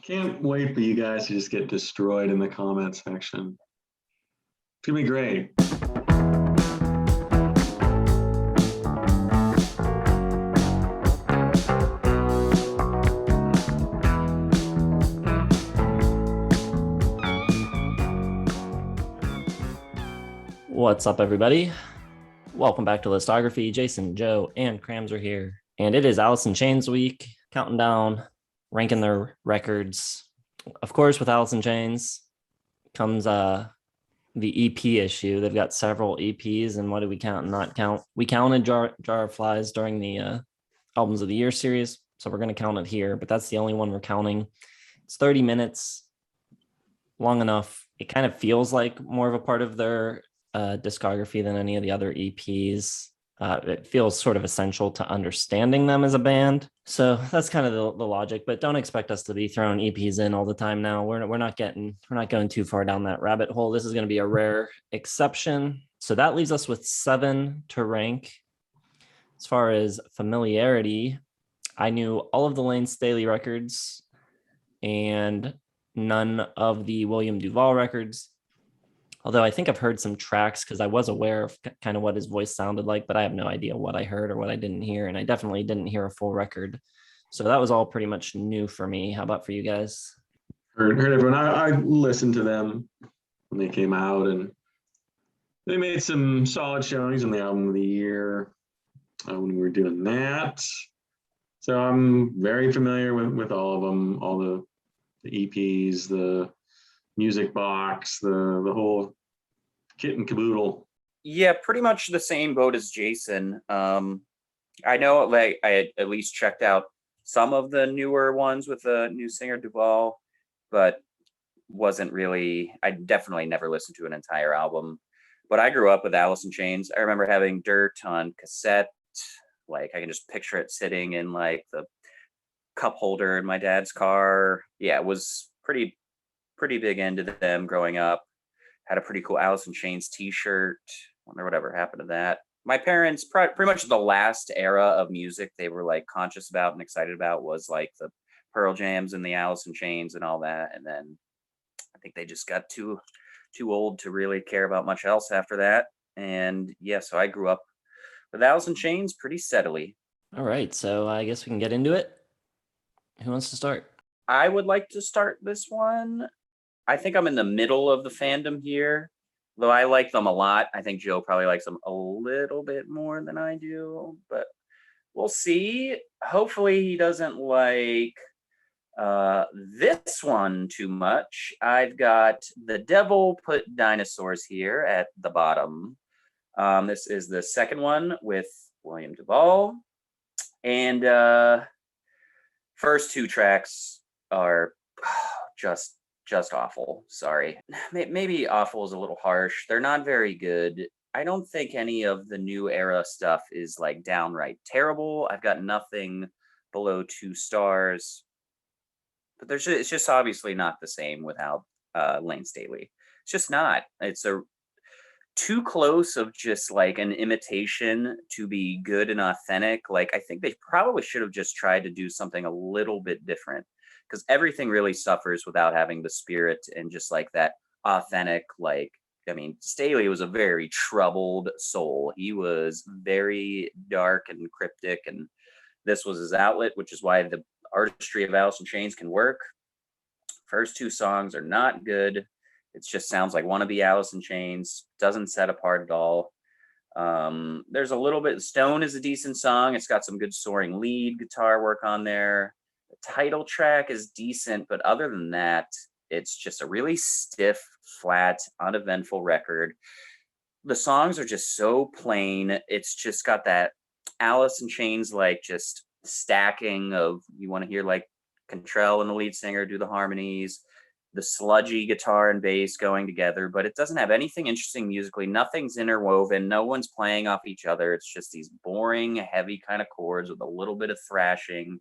Can't wait for you guys to just get destroyed in the comment section. It's gonna be great. What's up, everybody? Welcome back to Listography. Jason, Joe, and Crams are here. And it is Alice in Chains week, counting down, ranking their records. Of course, with Alice in Chains comes the EP issue. They've got several EPs, and what do we count and not count? We counted Jar of Flies during the Albums of the Year series, so we're going to count it here, but that's the only one we're counting. It's 30 minutes, long enough. It kind of feels like more of a part of their discography than any of the other EPs. It feels sort of essential to understanding them as a band. So that's kind of the logic, but don't expect us to be throwing EPs in all the time now. We're not going too far down that rabbit hole. This is going to be a rare exception. So that leaves us with 7 to rank. As far as familiarity, I knew all of the Layne Staley records and none of the William DuVall records. Although I think I've heard some tracks because I was aware of kind of what his voice sounded like, but I have no idea what I heard or what I didn't hear. And I definitely didn't hear a full record. So that was all pretty much new for me. How about for you guys? Heard everyone. I listened to them when they came out, and they made some solid showings on the Album of the Year when we were doing that. So I'm very familiar with all of them, all the EPs, the music box, the whole kit and caboodle. Yeah, pretty much the same boat as Jason. I know, like, I had at least checked out some of the newer ones with the new singer DuVall, but I definitely never listened to an entire album. But I grew up with Alice in Chains. I remember having Dirt on cassette. Like, I can just picture it sitting in like the cup holder in my dad's car. Yeah, it was pretty big into them growing up. Had a pretty cool Alice in Chains t-shirt. Wonder whatever happened to that. My parents, pretty much the last era of music they were like conscious about and excited about was like the Pearl Jams and the Alice in Chains and all that. And then I think they just got too old to really care about much else after that. And yeah, so I grew up with Alice in Chains pretty steadily. All right, so I guess we can get into it. Who wants to start? I would like to start this one. I think I'm in the middle of the fandom here, though I like them a lot. I think Joe probably likes them a little bit more than I do, but we'll see. Hopefully he doesn't like this one too much. I've got The Devil Put Dinosaurs here at the bottom. This is the second one with William DuVall. And first 2 tracks are just awful. Sorry. Maybe awful is a little harsh. They're not very good. I don't think any of the new era stuff is like downright terrible. I've got nothing below 2 stars. But it's just obviously not the same without Layne Staley. It's just not. It's too close of just like an imitation to be good and authentic. Like, I think they probably should have just tried to do something a little bit different, because everything really suffers without having the spirit and just like that authentic, like, I mean, Staley was a very troubled soul. He was very dark and cryptic, and this was his outlet, which is why the artistry of Alice in Chains can work. First 2 songs are not good. It just sounds like wannabe Alice in Chains. Doesn't set apart at all. There's a little bit. Stone is a decent song. It's got some good soaring lead guitar work on there. The title track is decent, but other than that, it's just a really stiff, flat, uneventful record. The songs are just so plain. It's just got that Alice in Chains, like, just stacking of, you want to hear like Cantrell and the lead singer do the harmonies, the sludgy guitar and bass going together, but it doesn't have anything interesting musically. Nothing's interwoven. No one's playing off each other. It's just these boring, heavy kind of chords with a little bit of thrashing.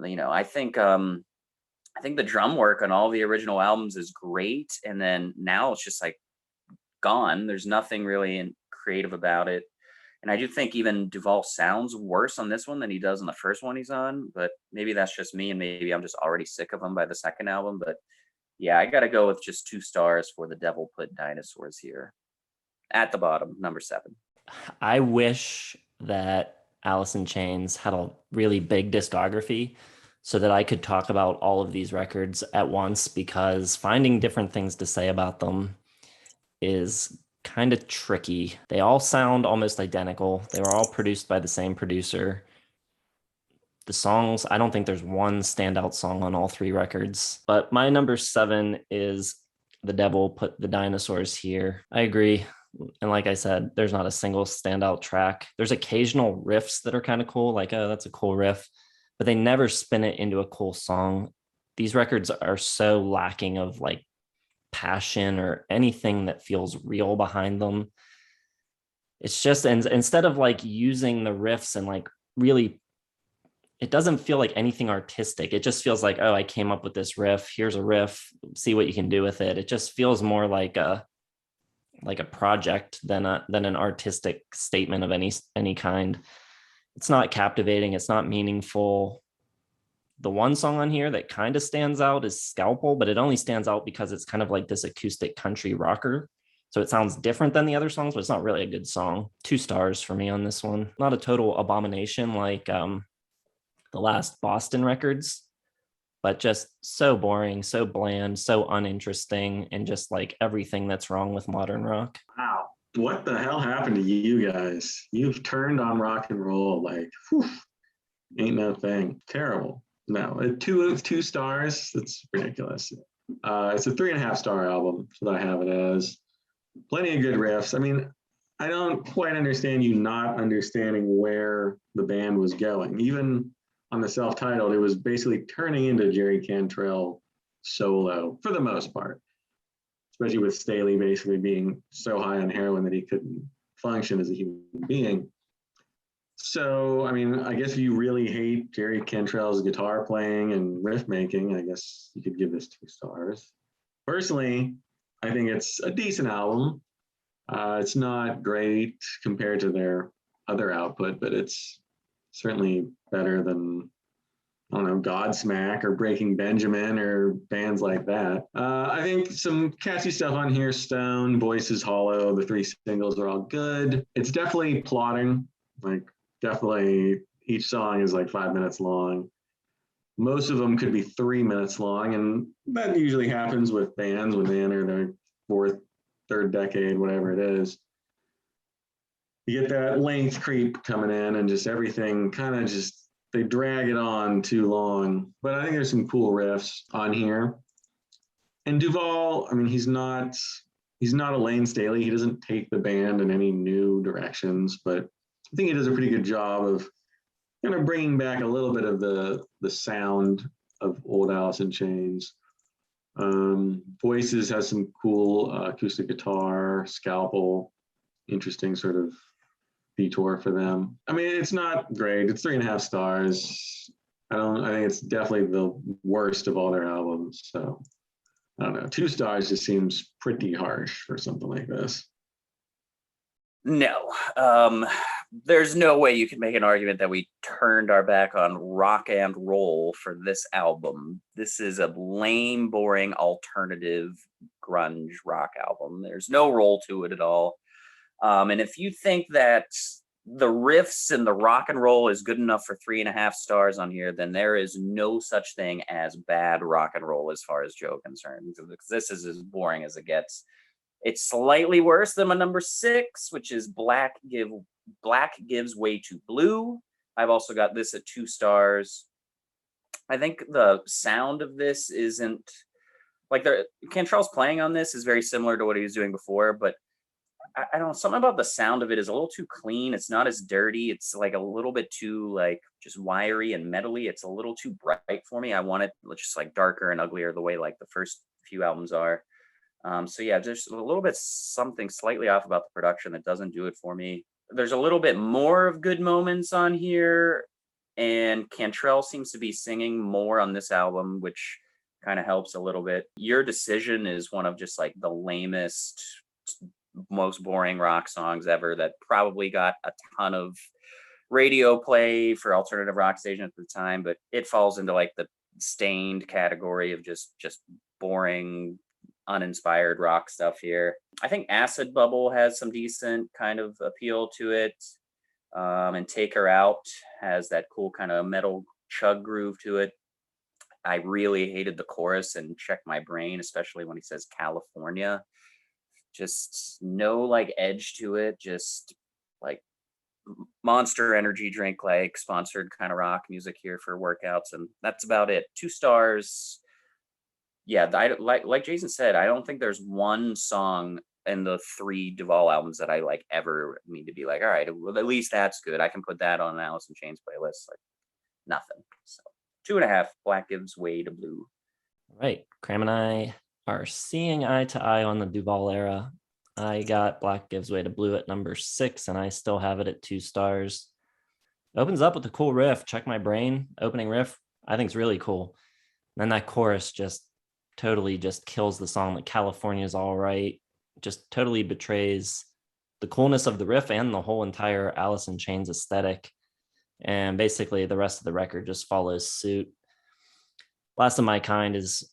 You know, I think the drum work on all the original albums is great, and then now it's just like gone. There's nothing really creative about it. And I do think even DuVall sounds worse on this one than he does on the first one he's on, but maybe that's just me, and maybe I'm just already sick of him by the second album. But yeah, I got to go with just 2 stars for The Devil Put Dinosaurs here. At the bottom, number 7. I wish that Alice in Chains had a really big discography so that I could talk about all of these records at once, because finding different things to say about them is kind of tricky. They all sound almost identical. They were all produced by the same producer. The songs, I don't think there's one standout song on all 3 records. But my number 7 is The Devil Put the Dinosaurs Here. I agree. And like I said, there's not a single standout track. There's occasional riffs that are kind of cool, like, oh, that's a cool riff, but they never spin it into a cool song. These records are so lacking of like passion or anything that feels real behind them. It's just, and instead of like using the riffs and like really, it doesn't feel like anything artistic. It just feels like, oh, I came up with this riff. Here's a riff. See what you can do with it. It just feels more like a project than an artistic statement of any kind. It's not captivating. It's not meaningful. The one song on here that kind of stands out is Scalpel, but it only stands out because it's kind of like this acoustic country rocker. So it sounds different than the other songs, but it's not really a good song. 2 stars for me on this one. Not a total abomination like the last Boston records, but just so boring, so bland, so uninteresting, and just like everything that's wrong with modern rock. Wow. What the hell happened to you guys? You've turned on rock and roll like, whew, ain't no thing. Terrible. No, 2 stars. That's ridiculous. It's a 3.5-star album, so I have it as. Plenty of good riffs. I mean, I don't quite understand you not understanding where the band was going. Even on the self-titled, it was basically turning into Jerry Cantrell solo for the most part, especially with Staley basically being so high on heroin that he couldn't function as a human being. So, I mean, I guess if you really hate Jerry Cantrell's guitar playing and riff making, I guess you could give this 2 stars. Personally, I think it's a decent album. It's not great compared to their other output, but it's certainly better than, I don't know, Godsmack or Breaking Benjamin or bands like that. I think some catchy stuff on here. Stone, Voices Hollow, the 3 singles are all good. It's definitely plotting. Like, definitely each song is like 5 minutes long. Most of them could be 3 minutes long, and that usually happens with bands when they enter their 4th, 3rd decade, whatever it is. You get that length creep coming in, and just everything kind of just, they drag it on too long. But I think there's some cool riffs on here. And DuVall, I mean, he's not a Layne Staley. He doesn't take the band in any new directions, but I think he does a pretty good job of kind of bringing back a little bit of the sound of old Alice in Chains. Voices has some cool acoustic guitar, Scalpel, interesting sort of detour for them. I mean, it's not great. It's 3.5 stars. I think it's definitely the worst of all their albums. So I don't know. 2 stars just seems pretty harsh for something like this. No, there's no way you can make an argument that we turned our back on rock and roll for this album. This is a lame, boring, alternative grunge rock album. There's no roll to it at all. And if you think that the riffs and the rock and roll is good enough for 3.5 stars on here, then there is no such thing as bad rock and roll as far as Joe concerned, because this is as boring as it gets. It's slightly worse than my number 6, which is Black Gives Way to Blue. I've also got this at 2 stars. I think the sound of this isn't like Cantrell's playing on this is very similar to what he was doing before, but I don't know, something about the sound of it is a little too clean. It's not as dirty. It's like a little bit too like just wiry and metally. It's a little too bright for me. I want it just like darker and uglier the way like the first few albums are. So yeah, just a little bit something slightly off about the production that doesn't do it for me. There's a little bit more of good moments on here, and Cantrell seems to be singing more on this album, which kind of helps a little bit. Your Decision is one of just like the lamest most boring rock songs ever that probably got a ton of radio play for alternative rock stations at the time, but it falls into like the stained category of just boring, uninspired rock stuff here. I think Acid Bubble has some decent kind of appeal to it. And Take Her Out has that cool kind of metal chug groove to it. I really hated the chorus and Check My Brain, especially when he says California. Just no like edge to it, just like Monster Energy drink, like sponsored kind of rock music here for workouts, and that's about it. 2 stars. Yeah, like Jason said, I don't think there's one song in the 3 DuVall albums that I like ever need to be like, all right, well, at least that's good. I can put that on an Alice in Chains playlist. Like nothing. So 2.5. Black gives way to blue. All right, Cram and I are seeing eye to eye on the DuVall era. I got Black Gives Way to Blue at number 6, and I still have it at 2 stars. Opens up with a cool riff. Check My Brain, opening riff, I think is really cool. And then that chorus just totally just kills the song. Like California's All Right, just totally betrays the coolness of the riff and the whole entire Alice in Chains aesthetic. And basically the rest of the record just follows suit. Last of My Kind is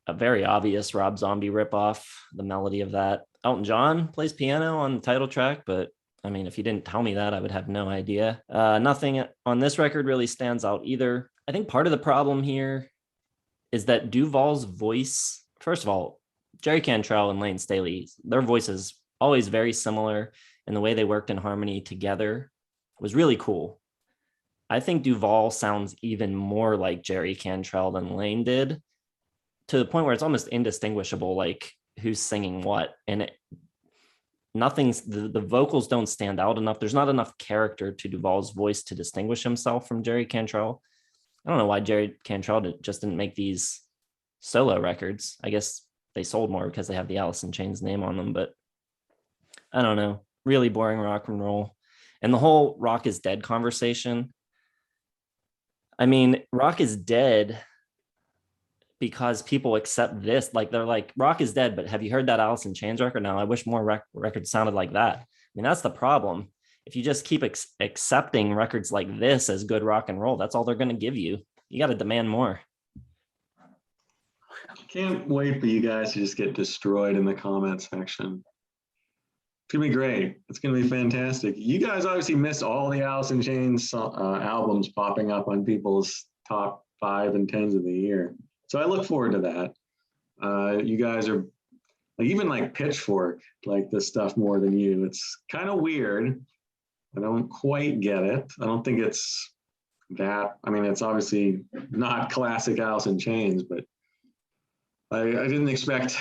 a very obvious Rob Zombie ripoff, the melody of that. Elton John plays piano on the title track, but I mean, if you didn't tell me that, I would have no idea. Nothing on this record really stands out either. I think part of the problem here is that DuVall's voice, first of all, Jerry Cantrell and Layne Staley, their voices always very similar, and the way they worked in harmony together was really cool. I think DuVall sounds even more like Jerry Cantrell than Layne did, to the point where it's almost indistinguishable, like who's singing what. And the vocals don't stand out enough. There's not enough character to DuVall's voice to distinguish himself from Jerry Cantrell. I don't know why Jerry Cantrell just didn't make these solo records. I guess they sold more because they have the Alice in Chains name on them, but I don't know. Really boring rock and roll. And the whole rock is dead conversation. I mean, rock is dead because people accept this. Like they're like, rock is dead, but have you heard that Alice in Chains record? Now, I wish more records sounded like that. I mean, that's the problem. If you just keep accepting records like this as good rock and roll, that's all they're going to give you. You got to demand more. Can't wait for you guys to just get destroyed in the comment section. It's gonna be great. It's gonna be fantastic. You guys obviously missed all the Alice in Chains albums popping up on people's top 5 and 10s of the year. So I look forward to that. You guys are like, even like Pitchfork, like this stuff more than you. It's kind of weird. I don't quite get it. I don't think it's that. I mean, it's obviously not classic Alice in Chains, but I didn't expect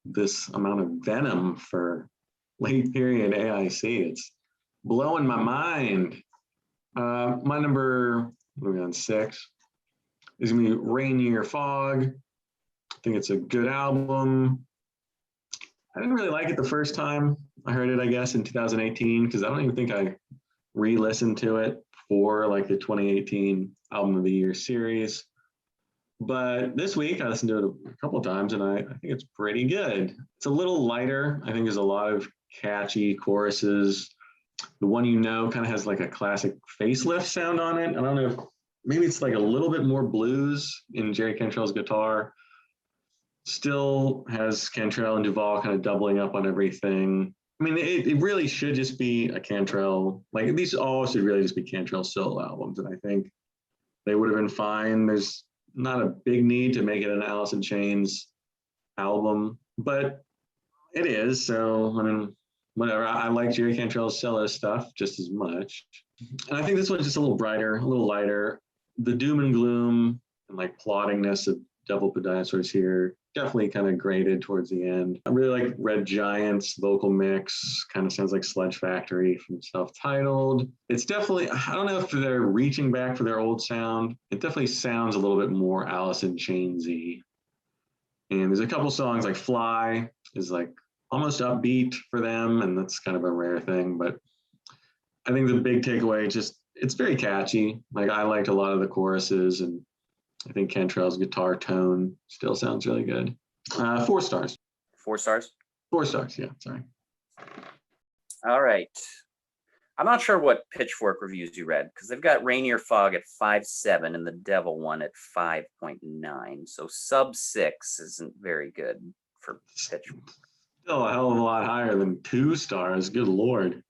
this amount of venom for late period AIC. It's blowing my mind. My number, what are we on, 6? Is gonna be Rainier Fog. I think it's a good album. I didn't really like it the first time I heard it, I guess, in 2018, because I don't even think I re-listened to it for like the 2018 Album of the Year series. But this week I listened to it a couple of times, and I think it's pretty good. It's a little lighter. I think there's a lot of catchy choruses. The One You Know kind of has like a classic Facelift sound on it. I don't know if maybe it's like a little bit more blues in Jerry Cantrell's guitar. Still has Cantrell and DuVall kind of doubling up on everything. I mean, it really should just be a Cantrell, like these all should really just be Cantrell solo albums, and I think they would have been fine. There's not a big need to make it an Alice in Chains album, but it is. So, I mean, whatever. I like Jerry Cantrell's solo stuff just as much. And I think this one's just a little brighter, a little lighter. The doom and gloom and like plottingness of Devil Put Dinosaurs here definitely kind of graded towards the end. I really like Red Giant's vocal mix. Kind of sounds like Sledge Factory from Self-Titled. It's definitely, I don't know if they're reaching back for their old sound. It definitely sounds a little bit more Alice in Chains-y. And there's a couple songs like Fly is like almost upbeat for them, and that's kind of a rare thing. But I think the big takeaway, just it's very catchy. Like I liked a lot of the choruses, and I think Cantrell's guitar tone still sounds really good. 4 stars. 4 stars. 4 stars, yeah, sorry. All right. I'm not sure what Pitchfork reviews you read because they've got Rainier Fog at 5.7 and the Devil one at 5.9. So sub 6 isn't very good for Pitchfork. Still a hell of a lot higher than 2 stars. Good Lord.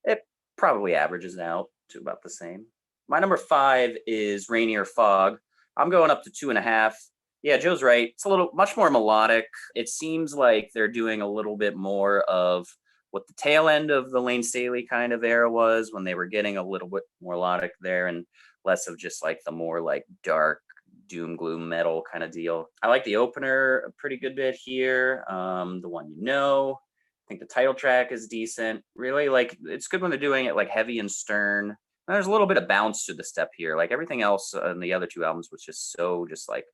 It probably averages out to about the same. My number 5 is Rainier Fog. I'm going up to 2.5. Yeah, Joe's right. It's a little much more melodic. It seems like they're doing a little bit more of what the tail end of the Layne Staley kind of era was, when they were getting a little bit more melodic there and less of just like the more like dark doom gloom metal kind of deal. I like the opener a pretty good bit here. The one you know. I think the title track is decent. Really, like, it's good when they're doing it like heavy and stern. And there's a little bit of bounce to the step here. Like everything else on the other 2 albums was just like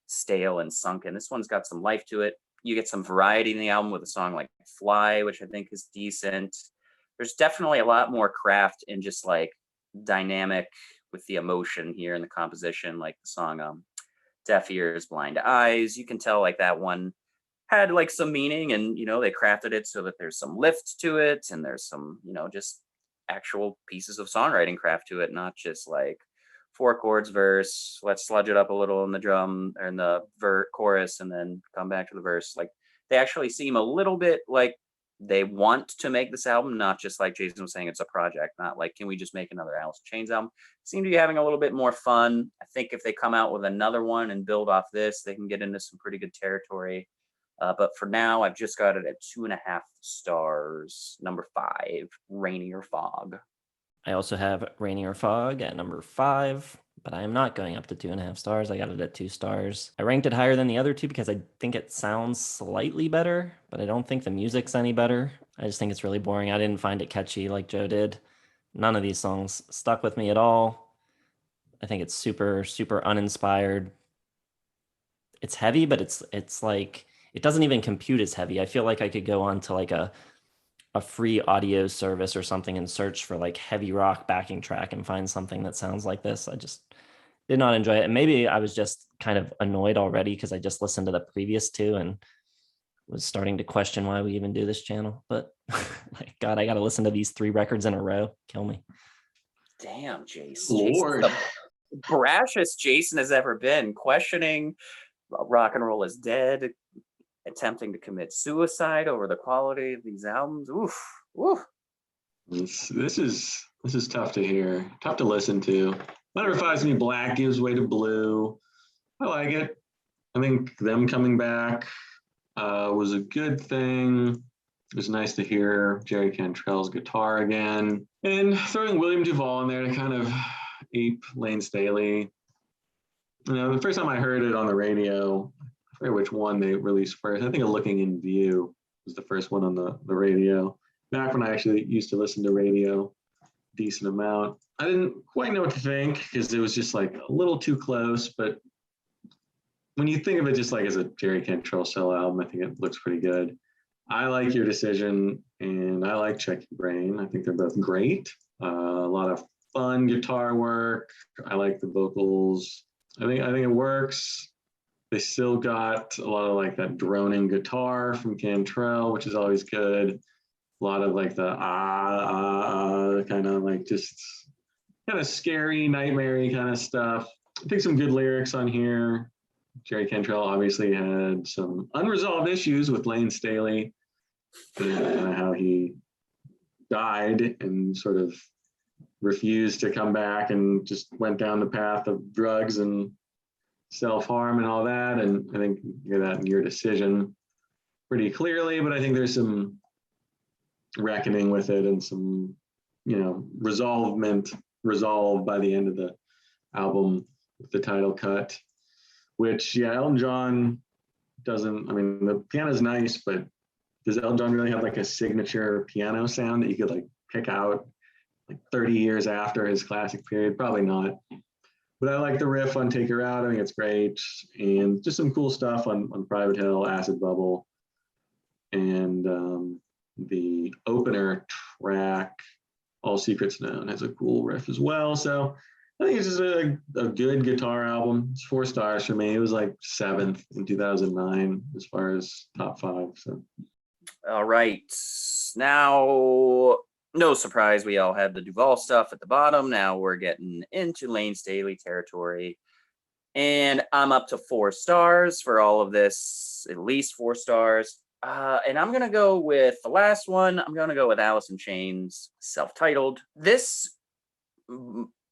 stale and sunken. This one's got some life to it. You get some variety in the album with a song like Fly, which I think is decent. There's definitely a lot more craft and just like dynamic with the emotion here in the composition, like the song Deaf Ears, Blind Eyes. You can tell like that one had like some meaning, and they crafted it so that there's some lift to it and there's some just actual pieces of songwriting craft to it, not just like 4 chords verse, let's sludge it up a little in the drum or in the chorus and then come back to the verse. Like they actually seem a little bit like they want to make this album, not just like Jason was saying, it's a project, not like, can we just make another Alice in Chains album? Seem to be having a little bit more fun. I think if they come out with another one and build off this, they can get into some pretty good territory. But for now, I've just got it at 2.5 stars. Number 5, Rainier Fog. I also have Rainier Fog at number 5, but I am not going up to 2.5 stars. I got it at 2 stars. I ranked it higher than the other 2 because I think it sounds slightly better, but I don't think the music's any better. I just think it's really boring. I didn't find it catchy like Joe did. None of these songs stuck with me at all. I think it's super, super uninspired. It's heavy, but it's like, it doesn't even compute as heavy. I feel like I could go on to like a free audio service or something and search for like heavy rock backing track and find something that sounds like this. I just did not enjoy it. And maybe I was just kind of annoyed already because I just listened to the previous 2 and was starting to question why we even do this channel. But like, God, I got to listen to these 3 records in a row. Kill me. Damn, Jason. Lord. Jason's the brashest Jason has ever been, questioning rock and roll is dead, attempting to commit suicide over the quality of these albums. Oof. Oof. This is tough to hear, tough to listen to. Number 5 is gonna be Black Gives Way to Blue. I like it. I think them coming back was a good thing. It was nice to hear Jerry Cantrell's guitar again, and throwing William DuVall in there to kind of ape Layne Staley. The first time I heard it on the radio, I forget which one they released first. I think Looking in View was the first one on the radio. Back when I actually used to listen to radio a decent amount. I didn't quite know what to think because it was just like a little too close. But when you think of it just like as a Jerry Cantrell solo album, I think it looks pretty good. I like Your Decision and I like Check Your Brain. I think they're both great. A lot of fun guitar work. I like the vocals. I think it works. They still got a lot of like that droning guitar from Cantrell, which is always good. A lot of like the kind of like just kind of scary, nightmare-y kind of stuff. I think some good lyrics on here. Jerry Cantrell obviously had some unresolved issues with Layne Staley, and how he died and sort of refused to come back and just went down the path of drugs and self-harm and all that. And I think you hear that in Your Decision pretty clearly, but I think there's some reckoning with it and some, resolve by the end of the album with the title cut, which, Elton John doesn't, the piano's nice, but does Elton John really have like a signature piano sound that you could like pick out like 30 years after his classic period? Probably not. But I like the riff on Take Her Out. I think it's great. And just some cool stuff on Private Hill, Acid Bubble. And the opener track, All Secrets Known, has a cool riff as well. So I think it's just a good guitar album. It's 4 stars for me. It was like 7th in 2009 as far as top 5. So All right. Now, no surprise, we all had the DuVall stuff at the bottom. Now we're getting into Layne Staley territory. And I'm up to 4 stars for all of this, at least 4 stars. And I'm going to go with the last one. I'm going to go with Alice in Chains, self-titled. This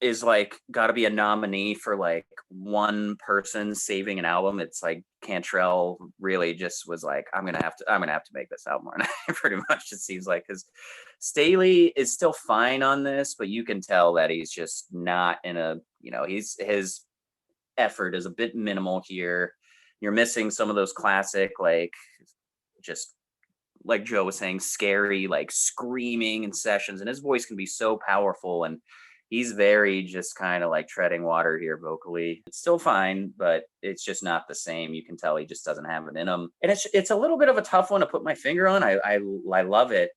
is like got to be a nominee for like one person saving an album. It's like Cantrell really just was like, I'm gonna have to make this album. And pretty much it seems like, because Staley is still fine on this, but you can tell that he's just not in a, his effort is a bit minimal here. You're missing some of those classic, like, just like Joe was saying, scary, like screaming in sessions, and his voice can be so powerful, and he's very just kind of like treading water here vocally. It's still fine, but it's just not the same. You can tell he just doesn't have it in him. And it's a little bit of a tough one to put my finger on. I love it.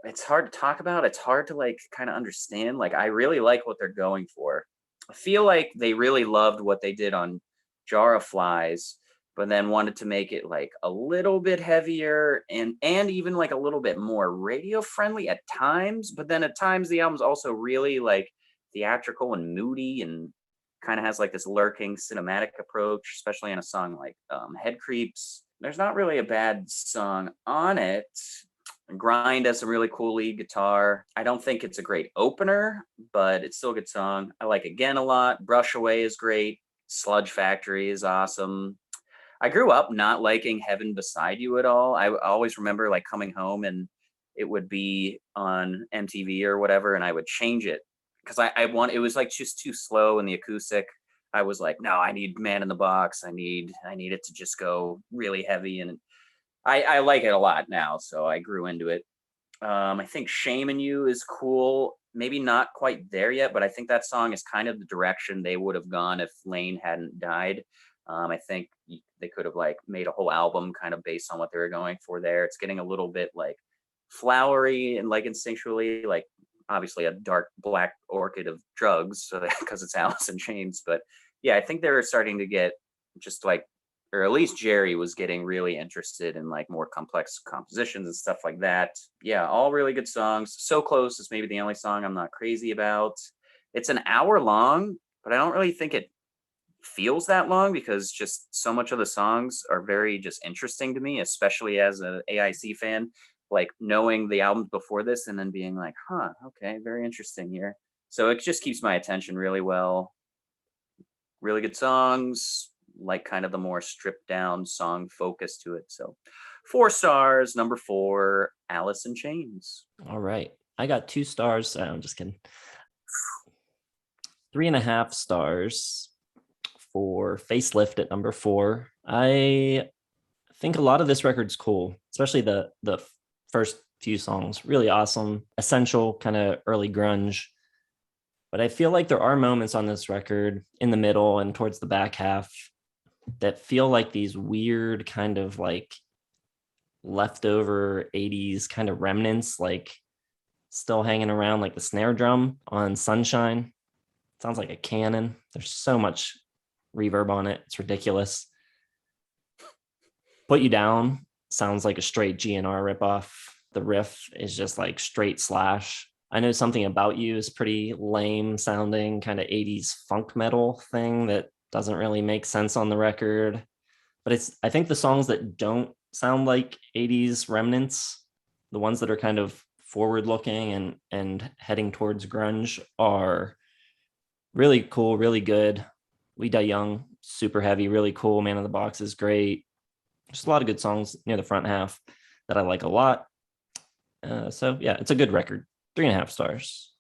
It's hard to talk about. It's hard to like kind of understand. Like, I really like what they're going for. I feel like they really loved what they did on Jar of Flies, but then wanted to make it like a little bit heavier and even like a little bit more radio friendly at times. But then at times the album's also really like theatrical and moody and kind of has like this lurking cinematic approach, especially in a song like Head Creeps. There's not really a bad song on it. Grind has some really cool lead guitar. I don't think it's a great opener, but it's still a good song. I like Again a lot. Brush Away is great. Sludge Factory is awesome. I grew up not liking Heaven Beside You at all. I always remember like coming home and it would be on MTV or whatever, and I would change it because it was like just too slow in the acoustic. I was like, no, I need Man in the Box. I need it to just go really heavy, and I like it a lot now, so I grew into it. I think Shame in You is cool. Maybe not quite there yet, but I think that song is kind of the direction they would have gone if Layne hadn't died. I think they could have like made a whole album kind of based on what they were going for there. It's getting a little bit like flowery and like instinctually, like obviously a dark black orchid of drugs, so because it's Alice in Chains. But yeah, I think they were starting to get just like, or at least Jerry was getting really interested in like more complex compositions and stuff like that. Yeah, all really good songs. So Close is maybe the only song I'm not crazy about. It's an hour long, but I don't really think it feels that long because just so much of the songs are very just interesting to me, especially as an AIC fan, like knowing the albums before this and then being like, okay, very interesting here. So it just keeps my attention really well. Really good songs, like kind of the more stripped down song focus to it. So 4 stars. Number 4, Alice in Chains. All right. I got 2 stars. I'm just kidding. 3.5 stars for Facelift at number 4. I think a lot of this record's cool, especially the first few songs. Really awesome, essential kind of early grunge. But I feel like there are moments on this record in the middle and towards the back half that feel like these weird kind of like leftover 80s kind of remnants, like still hanging around, like the snare drum on Sunshine. Sounds like a cannon. There's so much reverb on it. It's ridiculous. Put You Down sounds like a straight GNR ripoff. The riff is just like straight Slash. I Know Something About You is pretty lame sounding kind of 80s funk metal thing that doesn't really make sense on the record. But I think the songs that don't sound like 80s remnants, the ones that are kind of forward looking and heading towards grunge, are really cool, really good. We Die Young, super heavy, really cool. Man in the Box is great. Just a lot of good songs near the front half that I like a lot. So yeah, it's a good record. 3.5 stars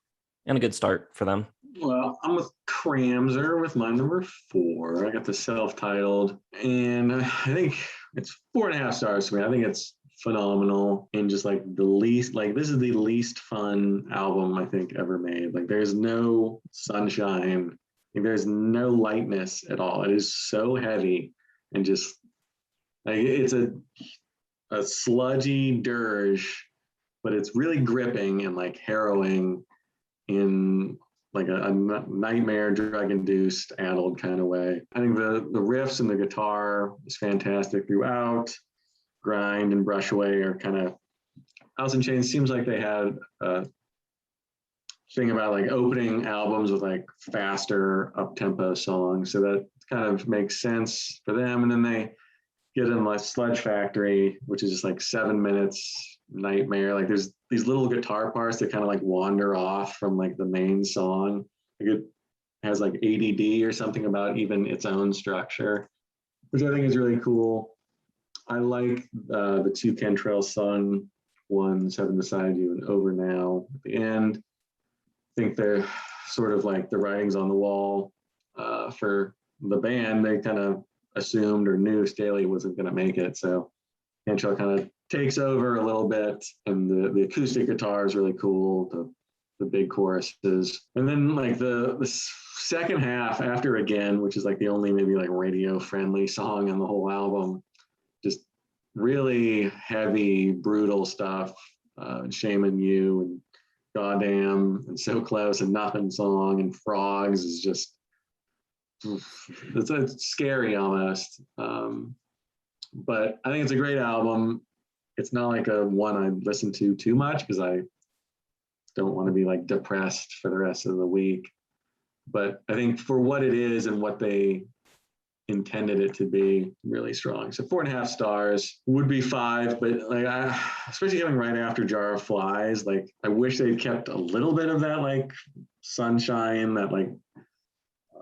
and a good start for them. Well, I'm with Cramser with my number 4. I got the self-titled, and I think it's 4.5 stars for me. I think it's phenomenal, and just like this is the least fun album I think ever made. Like, there's no sunshine. Like, there's no lightness at all. It is so heavy and just like it's a sludgy dirge, but it's really gripping and like harrowing in like a nightmare, drug-induced, addled kind of way. I think the riffs and the guitar is fantastic throughout. Grind and Brush Away are kind of Alice in Chains seems like they had a thing about like opening albums with like faster up-tempo songs. So that kind of makes sense for them. And then they get in like Sludge Factory, which is just like 7 minutes nightmare. Like there's these little guitar parts that kind of like wander off from like the main song. Like it has like ADD or something about even its own structure, which I think is really cool. I like the two Cantrell sung ones, Heaven Beside You and Over Now at the end. I think they're sort of like the writings on the wall for the band. They kind of assumed or knew Staley wasn't going to make it. So Cantrell kind of takes over a little bit, and the acoustic guitar is really cool, the big choruses. And then like the second half after Again, which is like the only maybe like radio friendly song on the whole album, just really heavy, brutal stuff. Shame on You and Goddamn and So Close and Nothing Song and Frogs is just, it's scary almost. But I think it's a great album. It's not like a one I listen to too much because I don't want to be like depressed for the rest of the week. But I think for what it is and what they intended it to be, really strong. So 4.5 stars, would be 5, but like especially coming right after Jar of Flies, like I wish they'd kept a little bit of that like sunshine, that like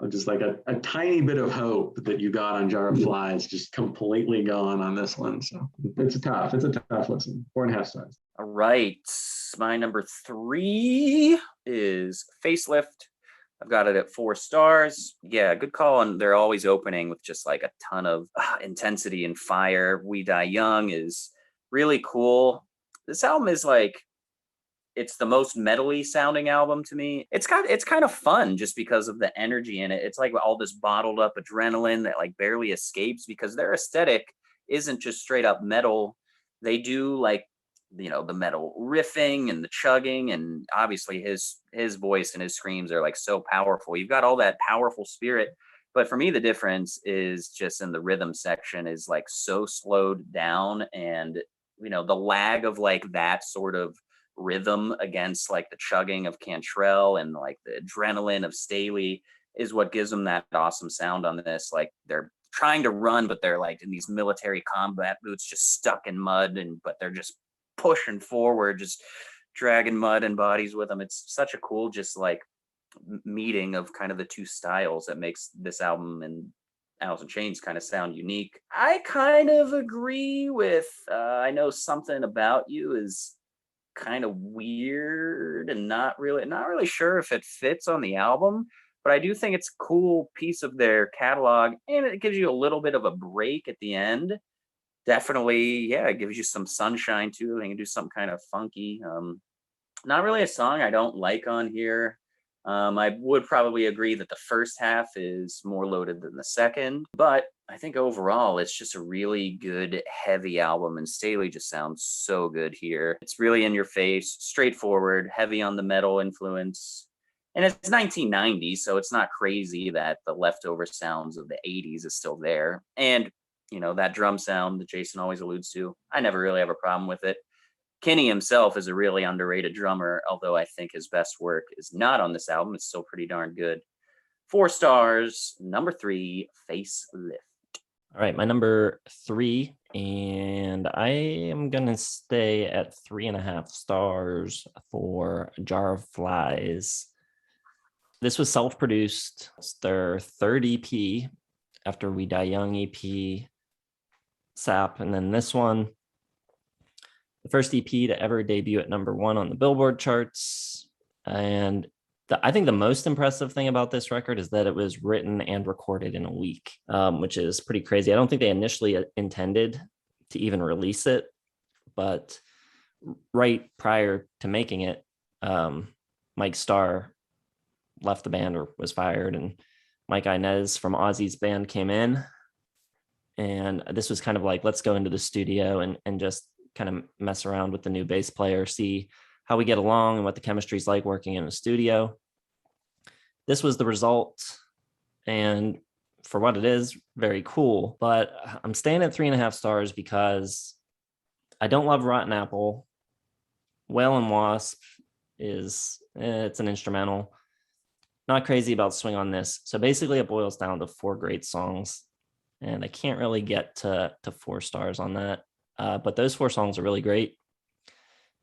just like a tiny bit of hope that you got on Jar of Flies, just completely gone on this one. So it's a tough listen. 4.5 stars. All right. My number 3 is Facelift. I've got it at 4 stars. Yeah, good call. And they're always opening with just like a ton of intensity and fire. We Die Young is really cool. This album is like, it's the most metally sounding album to me. It's kind of fun just because of the energy in it. It's like all this bottled up adrenaline that like barely escapes, because their aesthetic isn't just straight up metal. They do like, you know, the metal riffing and the chugging, and obviously his voice and his screams are like so powerful. You've got all that powerful spirit, but for me the difference is just in the rhythm section is like so slowed down, and you know, the lag of like that sort of rhythm against like the chugging of Cantrell and like the adrenaline of Staley is what gives them that awesome sound on this. Like they're trying to run, but they're like in these military combat boots just stuck in mud, and but they're just pushing forward, just dragging mud and bodies with them. It's such a cool just like meeting of kind of the two styles that makes this album and Alice in Chains kind of sound unique. I kind of agree with I Know Something About You is kind of weird and not really sure if it fits on the album, but I do think it's a cool piece of their catalog, and it gives you a little bit of a break at the end. Definitely, yeah, it gives you some sunshine too. They can do some kind of funky. Not really a song I don't like on here. I would probably agree that the first half is more loaded than the second, but I think overall it's just a really good heavy album, and Staley just sounds so good here. It's really in your face, straightforward, heavy on the metal influence. And it's 1990, so it's not crazy that the leftover sounds of the 80s is still there. And you know, that drum sound that Jason always alludes to, I never really have a problem with it. Kinney himself is a really underrated drummer, although I think his best work is not on this album. It's still pretty darn good. 4 stars. Number 3, Facelift. All right, my number 3, and I am gonna stay at 3.5 stars for Jar of Flies. This was self-produced. It's their third EP after We Die Young EP, Sap, and then this one, the first EP to ever debut at number 1 on the Billboard charts. And I think the most impressive thing about this record is that it was written and recorded in a week, which is pretty crazy. I don't think they initially intended to even release it, but right prior to making it, Mike Starr left the band or was fired, and Mike Inez from Ozzy's band came in. And this was kind of like, let's go into the studio and just kind of mess around with the new bass player, see how we get along and what the chemistry is like working in a studio. This was the result. And for what it is, very cool. But I'm staying at 3.5 stars because I don't love Rotten Apple. Whale and Wasp it's an instrumental. Not crazy about Swing on this. So basically it boils down to 4 great songs, and I can't really get to 4 stars on that. But those 4 songs are really great.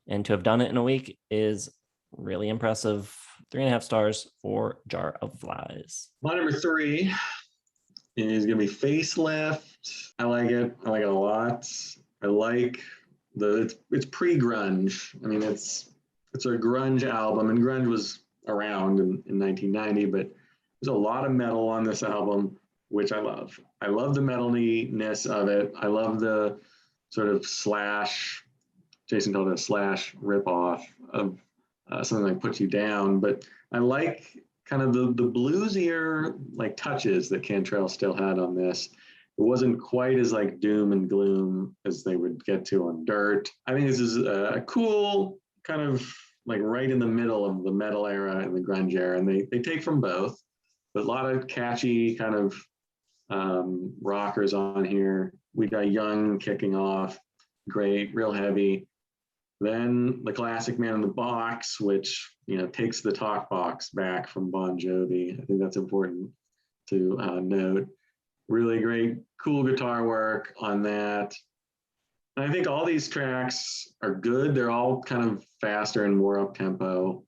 And to have done it in a week is really impressive. 3.5 stars for Jar of Flies. My number 3 is going to be Facelift. I like it. I like it a lot. I like it's pre-grunge. I mean, it's a grunge album, and grunge was around in 1990, but there's a lot of metal on this album, which I love. I love the metal-ness of it. I love the sort of slash, Jason called it a slash ripoff of something like Put You Down, but I like kind of the bluesier like touches that Cantrell still had on this. It wasn't quite as like doom and gloom as they would get to on Dirt. I think this is a cool kind of like right in the middle of the metal era and the grunge era, and they take from both, but a lot of catchy kind of rockers on here. We got Young kicking off, great, real heavy. Then the classic Man in the Box, which takes the talk box back from Bon Jovi. I think that's important to note. Really great, cool guitar work on that. And I think all these tracks are good. They're all kind of faster and more up tempo.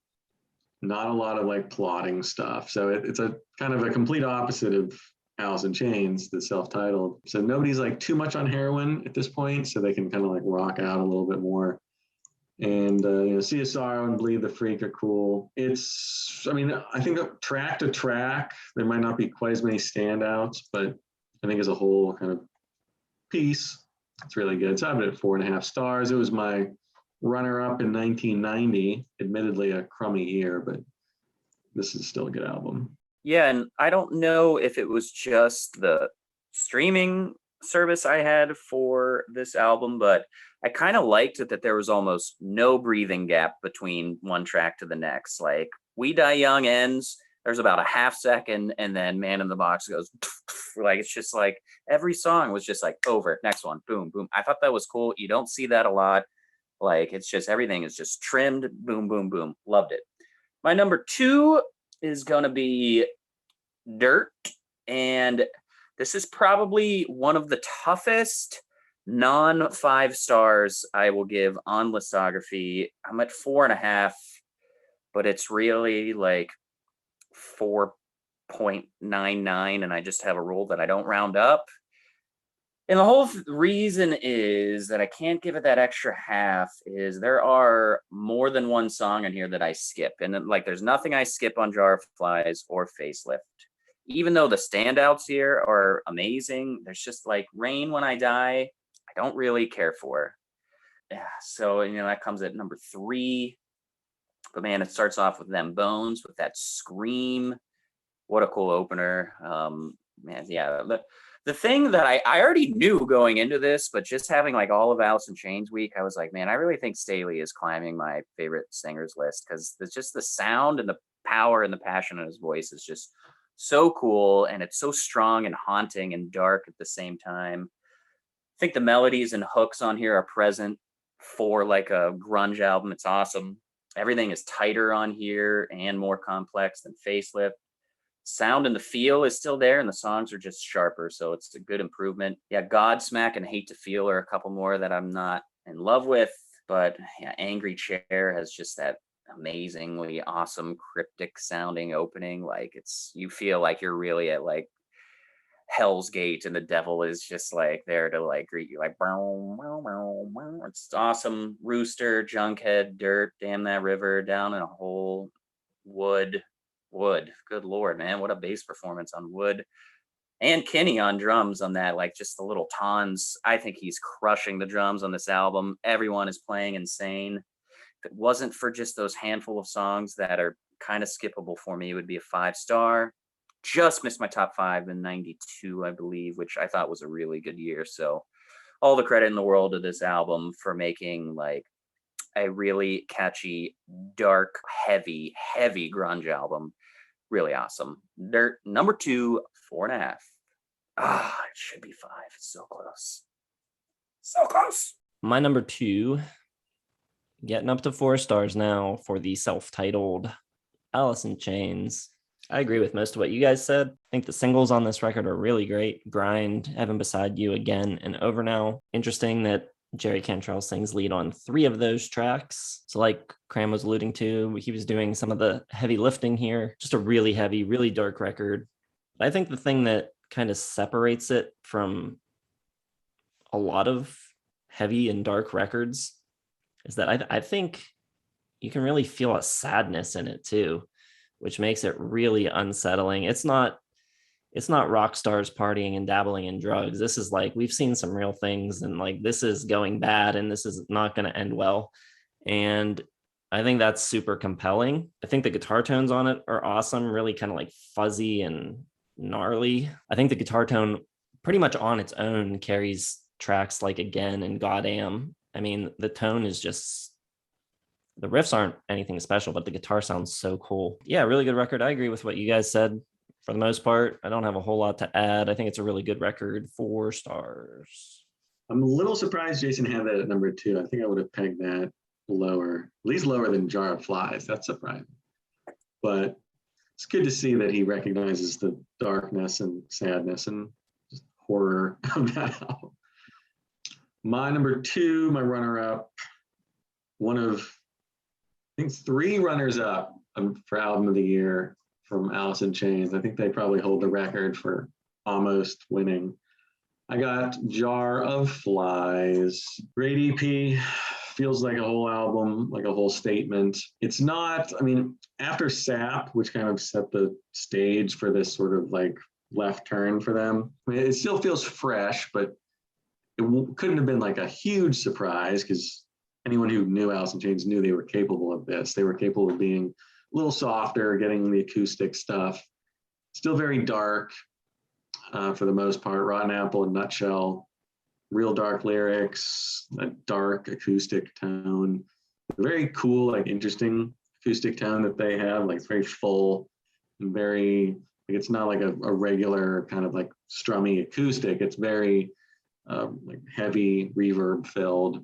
Not a lot of like plotting stuff. So it's a kind of a complete opposite of Alice in Chains, the self-titled. So nobody's like too much on heroin at this point, so they can kind of like rock out a little bit more. And See a Sorrow and Bleed the Freak are cool. I think track to track, there might not be quite as many standouts, but I think as a whole kind of piece, it's really good. So I have it at 4.5 stars. It was my runner-up in 1990, admittedly a crummy year, but this is still a good album. Yeah, and I don't know if it was just the streaming service I had for this album, but I kind of liked it that there was almost no breathing gap between one track to the next. Like We Die Young ends, there's about a half second, and then Man in the Box goes like, it's just like every song was just like over, next one, boom, boom. I thought that was cool. You don't see that a lot. Like it's just everything is just trimmed, boom, boom, boom. Loved it. My number 2 is going to be Dirt, and this is probably one of the toughest non-5 stars I will give on Listography. I'm at 4.5, but it's really like 4.99, and I just have a rule that I don't round up. And the whole reason is that I can't give it that extra half is there are more than one song in here that I skip. And like, there's nothing I skip on Jar of Flies or Facelift. Even though the standouts here are amazing, there's just like Rain When I Die, I don't really care for. Yeah, so that comes at number 3. But man, it starts off with Them Bones, with that scream. What a cool opener. Man, yeah. The thing that I already knew going into this, but just having like all of Alice in Chains week, I was like, man, I really think Staley is climbing my favorite singers list, because it's just the sound and the power and the passion in his voice is just so cool, and it's so strong and haunting and dark at the same time. I think the melodies and hooks on here are present for like a grunge album. It's awesome. Everything is tighter on here and more complex than Facelift. Sound and the feel is still there, and the songs are just sharper, so it's a good improvement. Yeah, Godsmack and Hate to Feel are a couple more that I'm not in love with, but yeah, Angry Chair has just that amazingly awesome cryptic sounding opening. Like you feel like you're really at like Hell's Gate, and the devil is just like there to like greet you, like bow, bow, bow, bow. It's awesome. Rooster, Junkhead, Dirt, Damn That River, Down in a Hole, Wood. Good Lord, man, what a bass performance on Wood. And Kinney on drums on that, like just the little tons. I think he's crushing the drums on this album. Everyone is playing insane. If it wasn't for just those handful of songs that are kind of skippable for me, it would be a 5 star. Just missed my top 5 in 92, I believe, which I thought was a really good year. So all the credit in the world to this album for making like a really catchy, dark, heavy grunge album. Really awesome. Dirt, number 2, 4.5. It should be 5. It's so close. So close. My number 2 Getting up to 4 stars now for the self-titled Alice in Chains. I agree with most of what you guys said. I think the singles on this record are really great. Grind, Heaven Beside You, Again, and Over Now. Interesting that Jerry Cantrell sings lead on 3 of those tracks. So like Cram was alluding to, he was doing some of the heavy lifting here. Just a really heavy, really dark record. I think the thing that kind of separates it from a lot of heavy and dark records is that I think you can really feel a sadness in it too, which makes it really unsettling. It's not rock stars partying and dabbling in drugs. This is like, we've seen some real things, and like, this is going bad and this is not going to end well. And I think that's super compelling. I think the guitar tones on it are awesome, really kind of like fuzzy and gnarly. I think the guitar tone pretty much on its own carries tracks like Again and Goddamn. I mean, the tone is just, the riffs aren't anything special, but the guitar sounds so cool. Yeah, really good record. I agree with what you guys said. For the most part, I don't have a whole lot to add. I think it's a really good record. 4 stars. I'm a little surprised Jason had that at number 2. I think I would have pegged that lower, at least lower than Jar of Flies. That's surprising. But it's good to see that he recognizes the darkness and sadness and just horror of that album. My number 2, my runner-up, one of, I think, 3 runners-up for Album of the Year from Alice in Chains. I think they probably hold the record for almost winning. I got Jar of Flies. Great EP, feels like a whole album, like a whole statement. It's not, I mean, after Sap, which kind of set the stage for this sort of like left turn for them, I mean, it still feels fresh, but it couldn't have been like a huge surprise, because anyone who knew Alice in Chains knew they were capable of this. They were capable of being a little softer, getting the acoustic stuff. Still very dark for the most part. Rotten Apple in Nutshell, real dark lyrics, a dark acoustic tone. Very cool, like interesting acoustic tone that they have. Like it's very full and very, like it's not like a regular kind of like strummy acoustic. It's very like heavy reverb filled.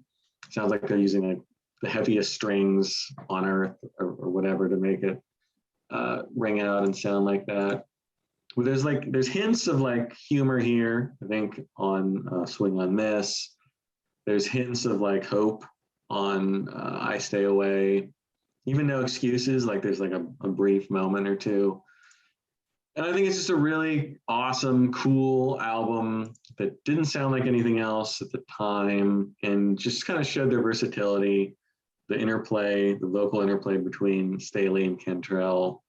Sounds like they're using like the heaviest strings on earth or whatever to make it ring out and sound like that. Well, there's hints of like humor here, I think, on Swing on This. There's hints of like hope on I Stay Away. Even No Excuses, like there's like a brief moment or two. And I think it's just a really awesome, cool album that didn't sound like anything else at the time, and just kind of showed their versatility, the interplay, the vocal interplay between Staley and Cantrell,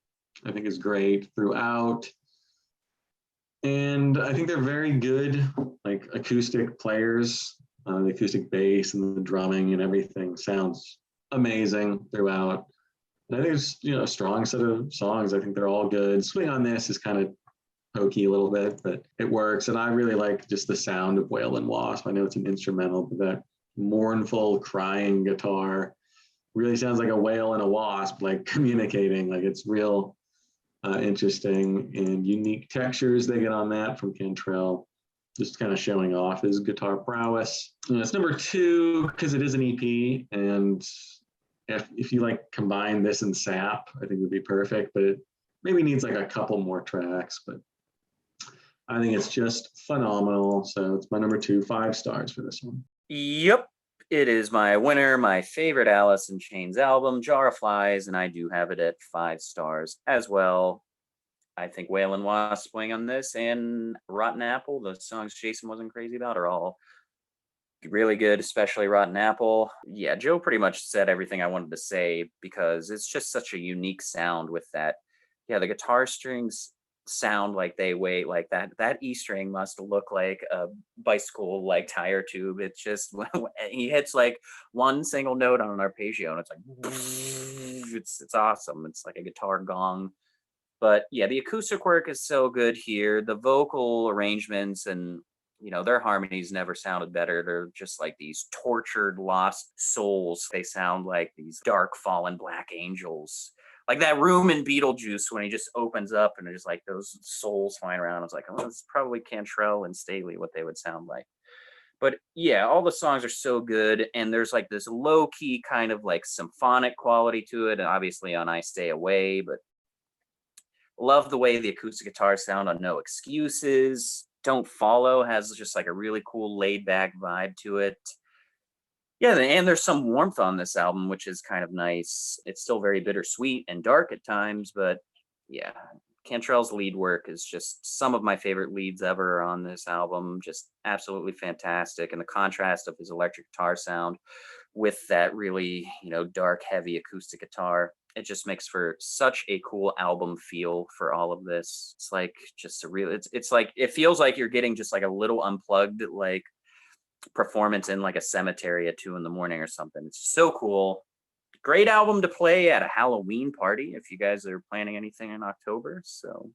I think is great throughout. And I think they're very good, like acoustic players. The acoustic bass and the drumming and everything sounds amazing throughout. And I think it's, a strong set of songs. I think they're all good. Swing on This is kind of hokey a little bit, but it works. And I really like just the sound of Whale and Wasp. I know it's an instrumental, but that mournful, crying guitar really sounds like a whale and a wasp, like communicating. Like it's real interesting and unique textures they get on that from Cantrell, just kind of showing off his guitar prowess. And it's number 2 because it is an EP, and if you like combine this and Sap, I think it would be perfect, but it maybe needs like a couple more tracks, but I think it's just phenomenal. So it's my number 2, 5 stars for this one. Yep. It is my winner, my favorite Alice in Chains album, Jar of Flies, and I do have it at 5 stars as well. I think Whale and Wasp Swing on This and Rotten Apple, the songs Jason wasn't crazy about, are all really good, especially Rotten Apple. Yeah, Joe pretty much said everything I wanted to say, because it's just such a unique sound with that. Yeah, the guitar strings sound like they weigh like that E string must look like a bicycle like tire tube. It's just he hits like one single note on an arpeggio and it's like it's awesome. It's like a guitar gong. But yeah, the acoustic work is so good here. The vocal arrangements and their harmonies never sounded better. They're just like these tortured, lost souls. They sound like these dark, fallen black angels. Like that room in Beetlejuice when he just opens up and there's like those souls flying around. I was like, oh, it's probably Cantrell and Staley, what they would sound like. But yeah, all the songs are so good, and there's like this low key kind of like symphonic quality to it, and obviously on I Stay Away, but love the way the acoustic guitars sound on No Excuses. Don't Follow has just like a really cool laid back vibe to it. Yeah, and there's some warmth on this album, which is kind of nice. It's still very bittersweet and dark at times, but yeah, Cantrell's lead work is just some of my favorite leads ever on this album. Just absolutely fantastic. And the contrast of his electric guitar sound with that really, dark, heavy acoustic guitar, it just makes for such a cool album feel for all of this. It's like just a real, it's like, it feels like you're getting just like a little unplugged, like performance in like a cemetery at 2 a.m. or something. It's so cool. Great album to play at a Halloween party if you guys are planning anything in October. So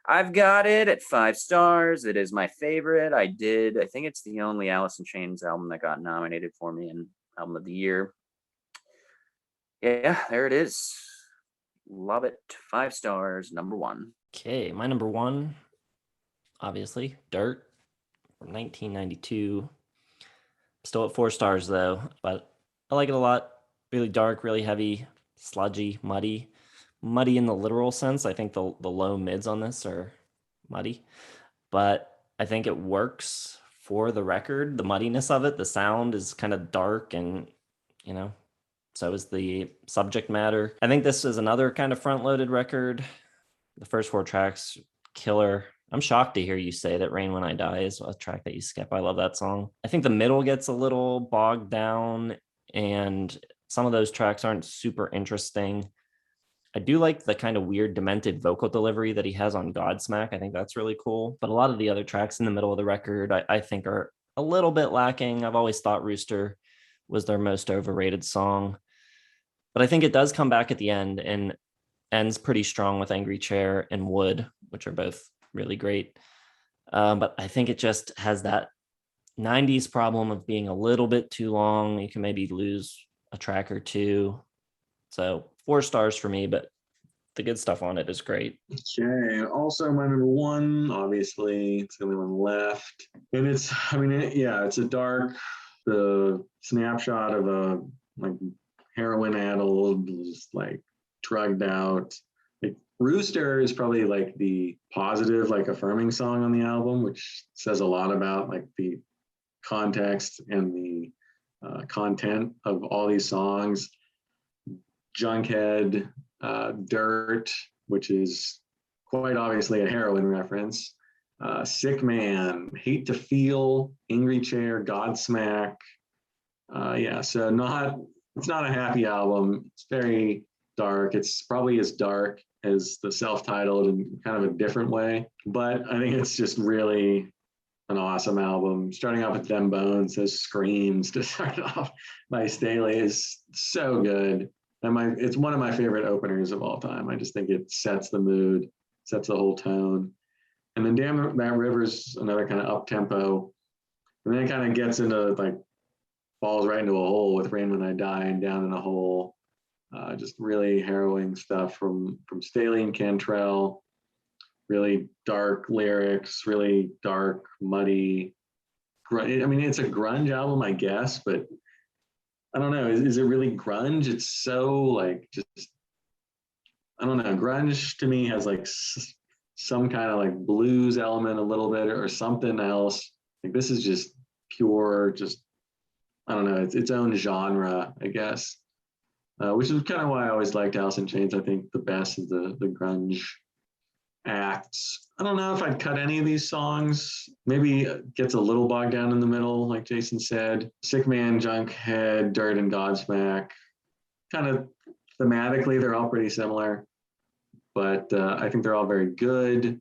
I've got it at 5 stars. It is my favorite. I think it's the only Alice in Chains album that got nominated for me in Album of the Year. Yeah, there it is. Love it. 5 stars, number 1. Okay, my number 1, obviously, Dirt from 1992. Still at 4 stars though, but I like it a lot. Really dark, really heavy, sludgy, muddy. Muddy in the literal sense. I think the low mids on this are muddy, but I think it works for the record. The muddiness of it, the sound is kind of dark, and so is the subject matter. I think this is another kind of front-loaded record. The first 4 tracks, killer. I'm shocked to hear you say that Rain When I Die is a track that you skip. I love that song. I think the middle gets a little bogged down, and some of those tracks aren't super interesting. I do like the kind of weird demented vocal delivery that he has on Godsmack. I think that's really cool. But a lot of the other tracks in the middle of the record, I think are a little bit lacking. I've always thought Rooster was their most overrated song. But I think it does come back at the end and ends pretty strong with Angry Chair and Wood, which are both really great. But I think it just has that 90s problem of being a little bit too long. You can maybe lose a track or two. So 4 stars for me, but the good stuff on it is great. Okay. Also, my number 1, obviously, it's the only one left. And it's a dark, the snapshot of a like heroin addled, just like drugged out. Like Rooster is probably like the positive, like affirming song on the album, which says a lot about like the context and the content of all these songs. Junkhead, Dirt, which is quite obviously a heroin reference, Sick Man, Hate to Feel, Angry Chair, Godsmack. So it's not a happy album. It's very dark. It's probably as dark as the self-titled in kind of a different way, but I think it's just really an awesome album. Starting off with Them Bones, those screams to start off by Staley is so good. And it's one of my favorite openers of all time. I just think it sets the mood, sets the whole tone. And then Damn That River's another kind of up-tempo. And then it kind of gets into like, falls right into a hole with Rain When I Die and Down in a Hole. Just really harrowing stuff from Staley and Cantrell. Really dark lyrics, really dark, muddy. It's a grunge album, I guess, but I don't know. Is it really grunge? It's so like just, I don't know. Grunge to me has like some kind of like blues element a little bit or something else. Like this is just pure, just, I don't know. It's its own genre, I guess, which is kind of why I always liked Alice in Chains. I think the best is the grunge acts. I don't know if I'd cut any of these songs. Maybe it gets a little bogged down in the middle, like Jason said. Sick Man, Junkhead, Dirt, and Godsmack. Kind of thematically, they're all pretty similar, but I think they're all very good.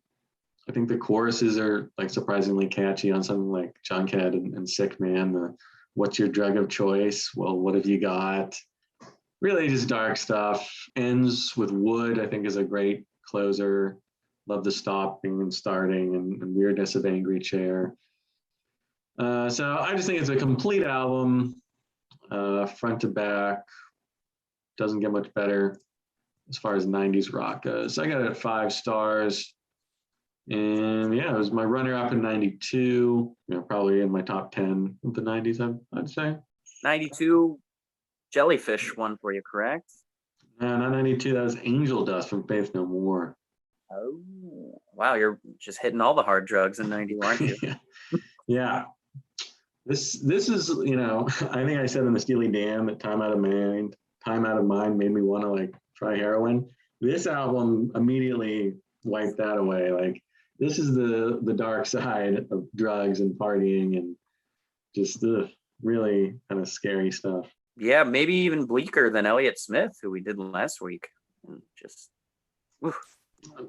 I think the choruses are like surprisingly catchy on something like Junkhead and Sick Man. What's your drug of choice? Well, what have you got? Really just dark stuff. Ends with Wood, I think, is a great closer. Love the stopping and starting and weirdness of Angry Chair. So I just think it's a complete album, front to back. Doesn't get much better as far as 90s rock goes. I got it at 5 stars. And yeah, it was my runner-up in 92, probably in my top 10 of the 90s, I'd say. 92 Jellyfish one for you, correct? No, not 92, that was Angel Dust from Faith No More. Oh, wow. You're just hitting all the hard drugs in 90, aren't you? Yeah. This is, I think I said in the Steely Dan that Time Out of Mind made me want to like try heroin. This album immediately wiped that away. Like, this is the dark side of drugs and partying and just the really kind of scary stuff. Yeah, maybe even bleaker than Elliott Smith, who we did last week. And just, oof.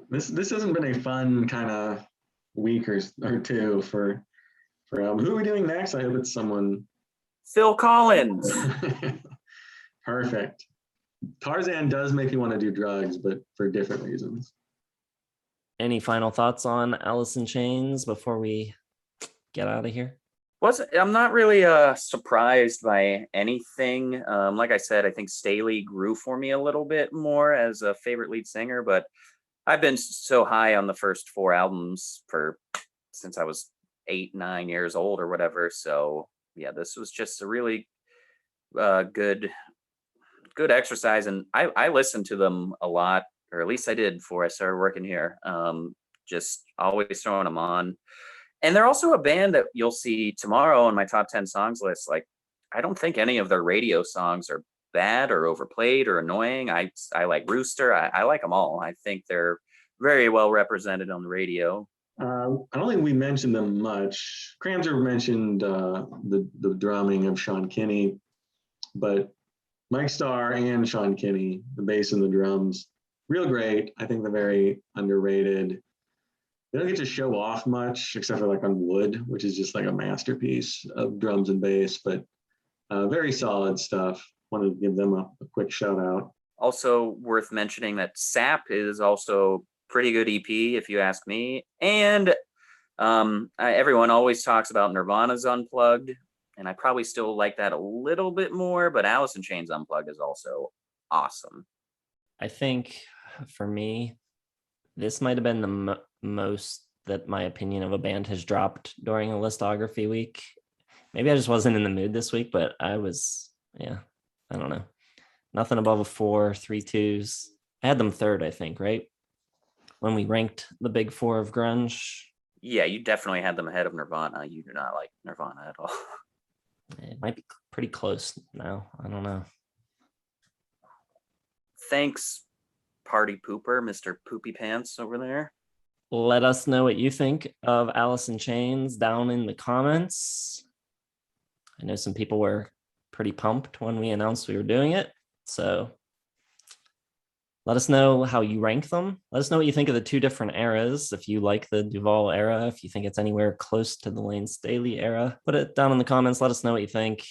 This hasn't been a fun kind of week or two for who are we doing next? I hope it's someone. Phil Collins. Perfect. Tarzan does make you want to do drugs, but for different reasons. Any final thoughts on Alice in Chains before we get out of here? I'm not really surprised by anything. Like I said, I think Staley grew for me a little bit more as a favorite lead singer, but I've been so high on the first 4 albums since I was 8, 9 years old or whatever. So yeah, this was just a really good exercise, and I listened to them a lot, or at least I did before I started working here. Just always throwing them on. And they're also a band that you'll see tomorrow on my top 10 songs list. Like, I don't think any of their radio songs are bad or overplayed or annoying. I like Rooster. I like them all. I think they're very well represented on the radio. I don't think we mentioned them much. Cramser mentioned the drumming of Sean Kinney, but Mike Starr and Sean Kinney, the bass and the drums, real great. I think they're very underrated. They don't get to show off much, except for like on Wood, which is just like a masterpiece of drums and bass, but very solid stuff. Wanted to give them a quick shout out. Also worth mentioning that Sap is also pretty good EP, if you ask me. And everyone always talks about Nirvana's Unplugged, and I probably still like that a little bit more, but Alice in Chains Unplugged is also awesome. I think for me, this might have been the most that my opinion of a band has dropped during a listography week. Maybe I just wasn't in the mood this week, but I was, I don't know. Nothing above a 4, 3 2s. I had them third, I think, right? When we ranked the big 4 of grunge. Yeah, you definitely had them ahead of Nirvana. You do not like Nirvana at all. It might be pretty close now. I don't know. Thanks, Party Pooper, Mr. Poopy Pants over there. Let us know what you think of Alice in Chains down in the comments. I know some people were pretty pumped when we announced we were doing it. So let us know how you rank them. Let us know what you think of the 2 different eras. If you like the DuVall era, if you think it's anywhere close to the Layne Staley era, put it down in the comments. Let us know what you think.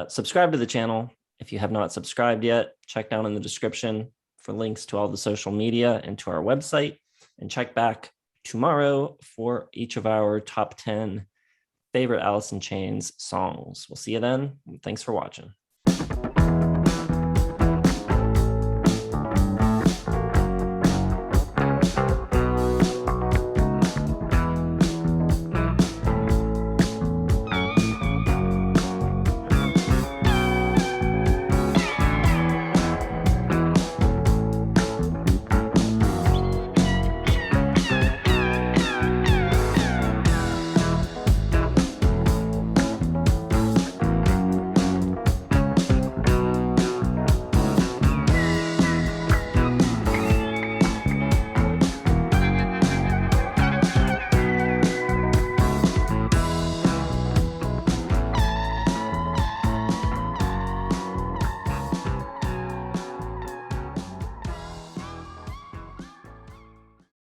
Subscribe to the channel. If you have not subscribed yet, check down in the description for links to all the social media and to our website. And check back tomorrow for each of our top 10 favorite Alice in Chains songs. We'll see you then. Thanks for watching.